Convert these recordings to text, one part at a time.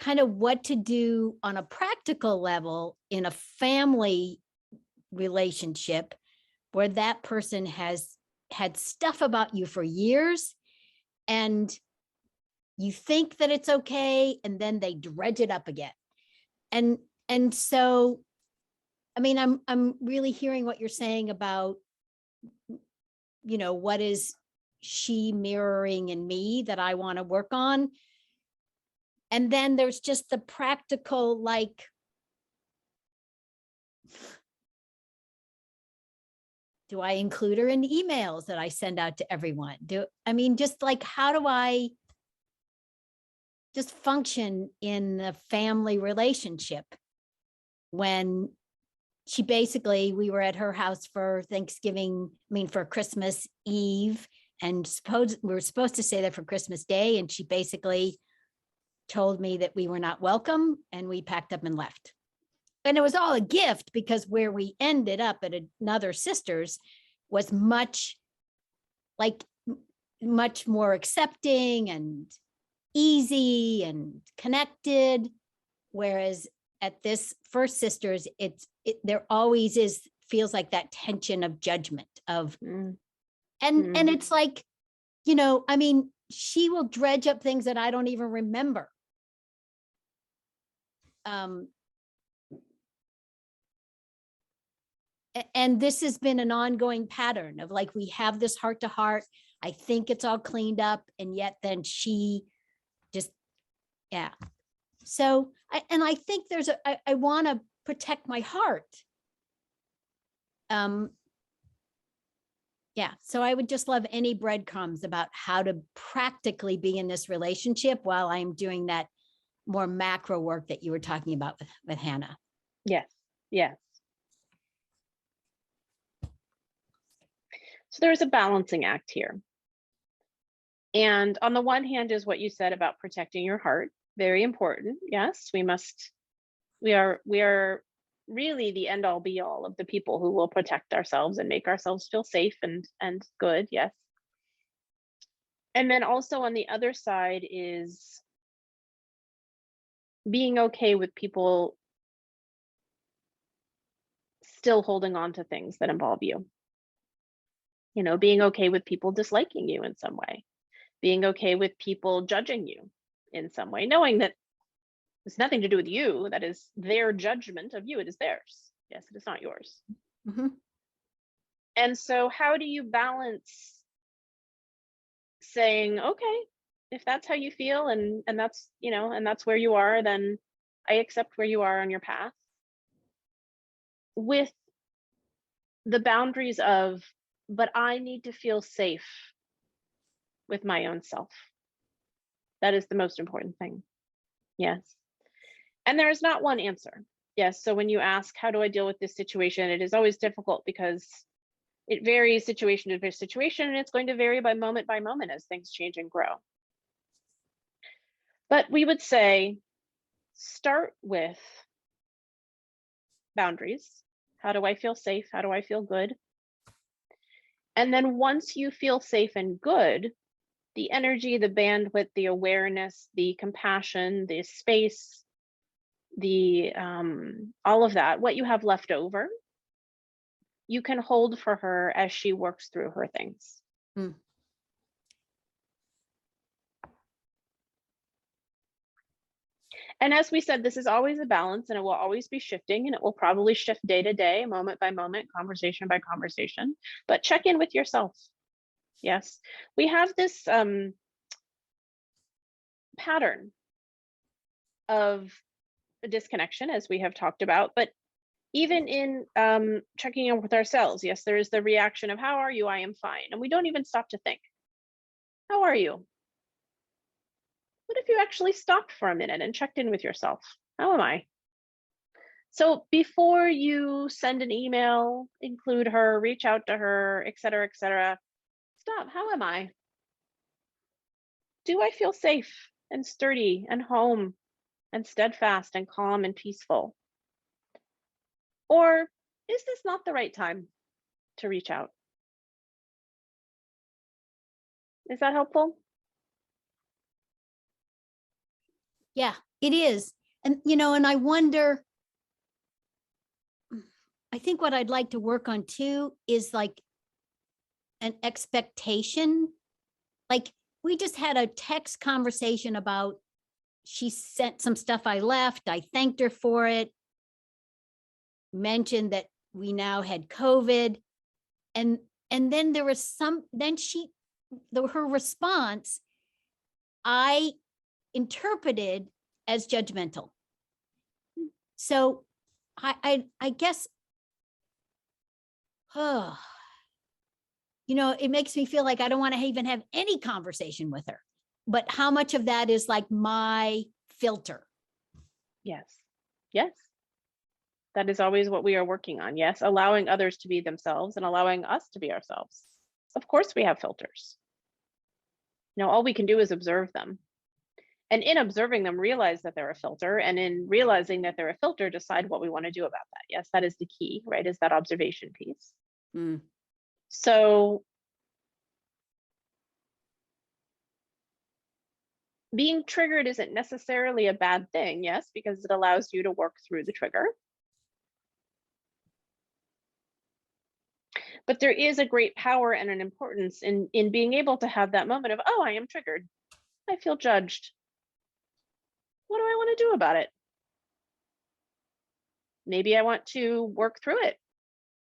kind of what to do on a practical level in a family relationship where that person has had stuff about you for years and you think that it's okay and then they dredge it up again. And so, I mean, I'm really hearing what you're saying about, you know, what is she mirroring in me that I want to work on. And then there's just the practical, like, do I include her in emails that I send out to everyone? I mean, just like, how do I just function in the family relationship when she basically, we were at her house for Thanksgiving, for Christmas Eve, and we were supposed to stay there for Christmas Day. And she basically told me that we were not welcome and we packed up and left. And it was all a gift because where we ended up at another sister's was much more accepting and easy and connected. Whereas at this first sister's, there always feels like that tension of judgment of, and it's like, you know, I mean, she will dredge up things that I don't even remember. And this has been an ongoing pattern of like, we have this heart to heart. I think it's all cleaned up. And yet then she just, yeah. So, I think I want to protect my heart. Yeah. So I would just love any breadcrumbs about how to practically be in this relationship while I'm doing that more macro work that you were talking about with Hannah. Yes. Yes. So there's a balancing act here. And on the one hand is what you said about protecting your heart. Very important. Yes, we are really the end all be all of the people who will protect ourselves and make ourselves feel safe and good. Yes. And then also on the other side is being okay with people still holding on to things that involve you. You know, being okay with people disliking you in some way, being okay with people judging you in some way, knowing that it's nothing to do with you. That is their judgment of you. It is theirs. Yes, it is not yours. Mm-hmm. And so how do you balance saying, okay, if that's how you feel and that's, you know, and that's where you are, then I accept where you are on your path, with the boundaries of, but I need to feel safe with my own self. That is the most important thing. Yes. And there is not one answer. Yes. So when you ask, how do I deal with this situation? It is always difficult because it varies situation to situation, and it's going to vary by moment as things change and grow. But we would say, start with boundaries. How do I feel safe? How do I feel good? And then once you feel safe and good, the energy, the bandwidth, the awareness, the compassion, the space, the all of that, what you have left over, you can hold for her as she works through her things. Mm. And as we said, this is always a balance, and it will always be shifting, and it will probably shift day to day, moment by moment, conversation by conversation. But check in with yourself. Yes, we have this pattern of disconnection, as we have talked about, but even in checking in with ourselves, yes, there is the reaction of, how are you? I am fine. And we don't even stop to think, how are you? What if you actually stopped for a minute and checked in with yourself? How am I? So before you send an email, include her, reach out to her, et cetera, stop. How am I? Do I feel safe and sturdy and home and steadfast and calm and peaceful? Or is this not the right time to reach out? Is that helpful? Yeah, It is. And, and I wonder, I think what I'd like to work on too is like an expectation. Like we just had a text conversation about, she sent some stuff I left. I thanked her for it. Mentioned that we now had COVID. And then there was her response, I interpreted as judgmental. So I guess, it makes me feel like I don't want to even have any conversation with her. But how much of that is like my filter? Yes. Yes. That is always what we are working on. Yes. Allowing others to be themselves and allowing us to be ourselves. Of course we have filters. All we can do is observe them. And in observing them, realize that they're a filter. And in realizing that they're a filter, decide what we want to do about that. Yes, that is the key, right? Is that observation piece. So being triggered isn't necessarily a bad thing, yes, because it allows you to work through the trigger. But there is a great power and an importance in being able to have that moment of, oh, I am triggered. I feel judged. What do I want to do about it? Maybe I want to work through it.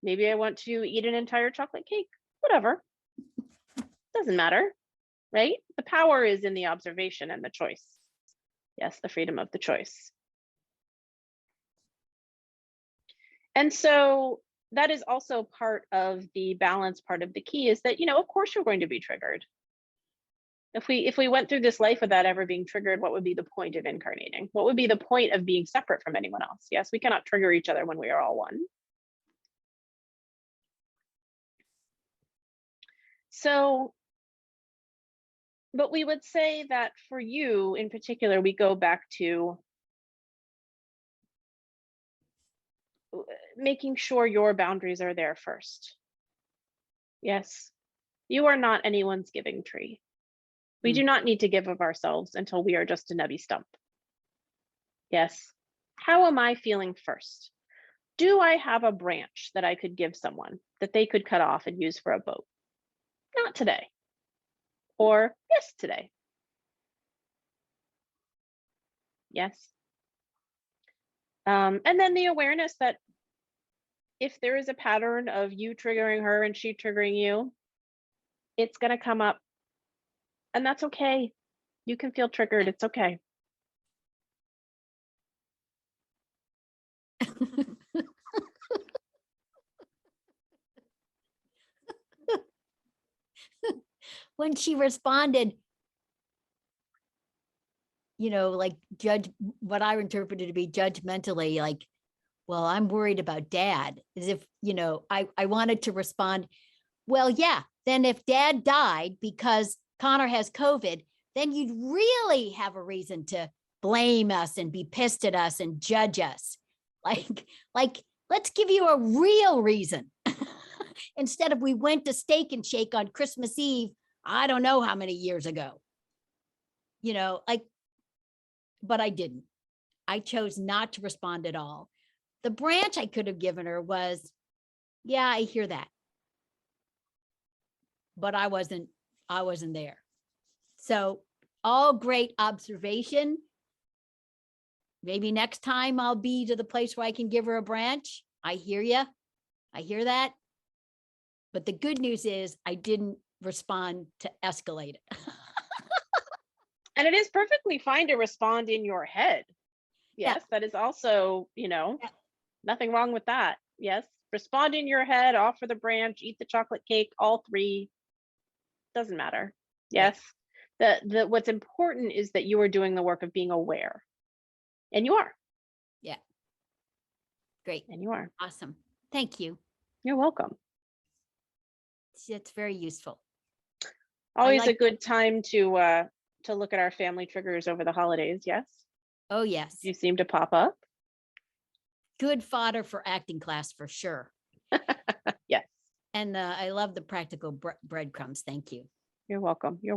Maybe I want to eat an entire chocolate cake, whatever. Doesn't matter, right? The power is in the observation and the choice. Yes, the freedom of the choice. And so that is also part of the balance part of the key is that, of course you're going to be triggered. If we went through this life without ever being triggered, what would be the point of incarnating? What would be the point of being separate from anyone else? Yes, we cannot trigger each other when we are all one. So, but we would say that for you in particular, we go back to making sure your boundaries are there first. Yes, you are not anyone's giving tree. We do not need to give of ourselves until we are just a nubby stump. Yes. How am I feeling first? Do I have a branch that I could give someone that they could cut off and use for a boat? Not today. Or yes, today. Yes. And then the awareness that if there is a pattern of you triggering her and she triggering you, it's going to come up. And that's okay. You can feel triggered. It's okay. When she responded, like what I interpreted to be judgmentally, like, well, I'm worried about dad, as if, I wanted to respond, well, yeah, then if dad died because Connor has COVID, then you'd really have a reason to blame us and be pissed at us and judge us. Like, let's give you a real reason. Instead of we went to Steak and Shake on Christmas Eve, I don't know how many years ago, but I didn't. I chose not to respond at all. The branch I could have given her was, yeah, I hear that. But I wasn't there. So all great observation. Maybe next time I'll be to the place where I can give her a branch. I hear you. I hear that. But the good news is I didn't respond to escalate it. And it is perfectly fine to respond in your head. Yes, that is also, nothing wrong with that. Yes, respond in your head, offer the branch, eat the chocolate cake, all three. Doesn't matter. Yes. The what's important is that you are doing the work of being aware. And you are. Yeah. Great. And you are. Awesome. Thank you. You're welcome. It's very useful. Always a good time to look at our family triggers over the holidays. Yes. Oh, yes. You seem to pop up. Good fodder for acting class for sure. Yes. And I love the practical breadcrumbs. Thank you. You're welcome. You're welcome.